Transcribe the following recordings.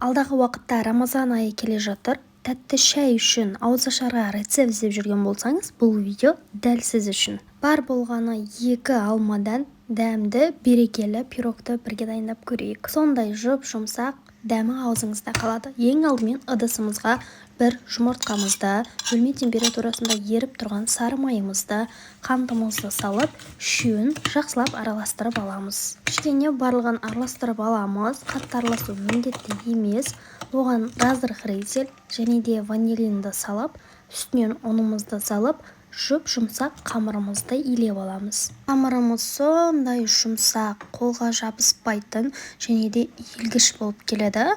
Алдағы уақытта Рамазан айы келе жатыр. Тәтті шай үшін ауызашарға рецепт іздеп жүрген болсаңыз, бұл видео дәл сіз үшін. Бар болғаны 2 алмадан дәмді, берекелі пирогты бірге дайындап көрейік. Сондай жұмсақ дәмі аузыңызда қалады. Ең алдымен ыдысымызға бір жұмыртқамызды, бөлме температурасында еріп тұрған сары майымызды, қантымызды салып, үшеуін жақсылап араластырып аламыз. Кішкене барлығын араластырып аламыз. Қатты араласу міндетті емес. Оған разрых рейзель және де ванилинді салып, үстінен ұнымызды салып, жұмсақ қамырымызды илеп аламыз. Қамырымыз сондай жұмсақ, қолға жабыспайтын және де иілгіш болып келеді.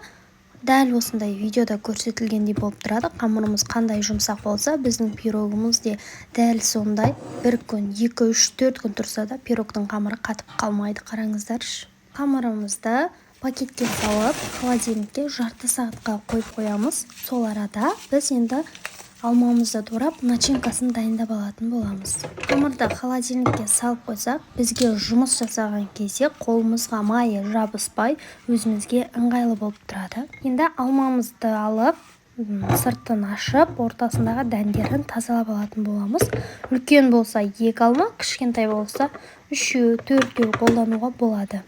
Дәл осындай видеода көрсетілгендей болып тұрады. Қамырымыз қандай жұмсақ болса, біздің пирогымыз де дәл сондай. 1 күн, 2, 3, 4 күн тұрса да пирогтың қамыры қатып қалмайды. Қараңыздаршы. Қамырымызды пакетке салып, холодильникке жарты сағатқа қойып қоямыз. Сол арада біз енді алмамызды турап, начинкасын дайындап алатын боламыз. Қамырды холодильникке салып қойсақ, бізге жұмыс жасаған кезде қолымызға майы жабыспай, өзімізге ыңғайлы болып тұрады. Енді алмамызды алып, сыртын ашып, ортасындағы дәндерін тазалап алатын боламыз. Үлкен болса 2 алма, кішкентай болса 3-4 қолдануға болады.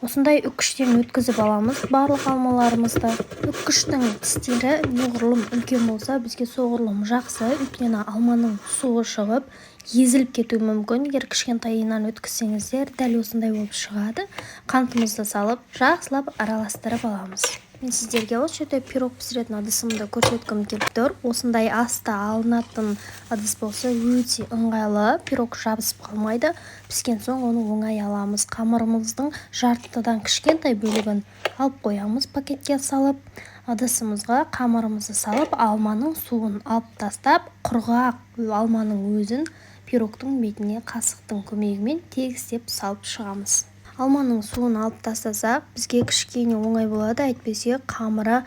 Осындай үккіштен өткізіп аламыз барлық алмаларымызды. Үккіштің тістері неғұрлым үлкен болса, бізге соғұрлым жақсы. Өйткені алманың суы шығып, езіліп кетуі мүмкін. Егер кішкентайынан өткізсеңіздер, дәл осындай болып шығады. Қантымызды салып, жақсылап араластырып аламыз. Мен сіздерге осы жерде пирог пісіретін ыдысымды көрсеткім келіп тұр. Осындай аста алынатын ыдыс болса өте ыңғайлы, пирог жабысып қалмайды. Піскен соң оны оңай аламыз. Қамырымыздың жартыдан кішкентай бөлігін алып қоямыз пакетке салып. Ыдысымызға қамырымызды салып, алманың суын алып тастап, құрғақ алманың өзін пирогтың бетіне қасықтың көмегімен тегістеп салып шығамыз. Алманың суын алып тастасақ, бізге кішкене оңай болады, әйтпесе қамыры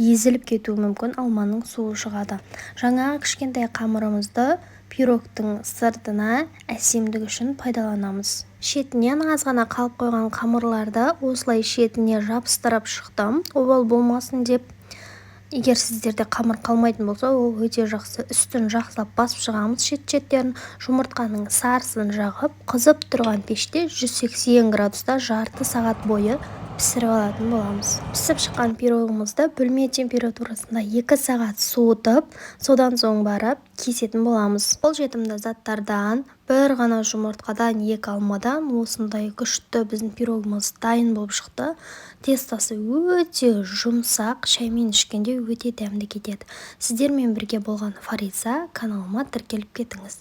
езіліп кетуі мүмкін, алманың суы шығады. Жаңа кішкентай қамырымызды пирогтың сыртына әсемдік үшін пайдаланамыз. Шетінен аз ғана қалып қойған қамырларды осылай шетіне жабыстырып шықтым, обал болмасын деп. Егер сіздерде қамыр қалмайтын болса, ол өте жақсы. Үстін жақсылап басып шығамыз шет-шеттерін. Жұмыртқаның сарысын жағып, қызып тұрған пеште 180 градуста жарты сағат бойы пісіріп алатын боламыз. Пісіп шыққан пирогымызды бөлме температурасында 2 сағат суытып, содан соң барып кесетін боламыз. Қолжетімді заттардан, бір ғана жұмыртқадан, 2 алмадан осындай күшті біздің пирогымыз дайын болып шықты. Тестосы өте жұмсақ, шаймен ішкенде өте дәмді кетеді. Сіздермен бірге болған Фариза, каналыма тіркеліп кетіңіз.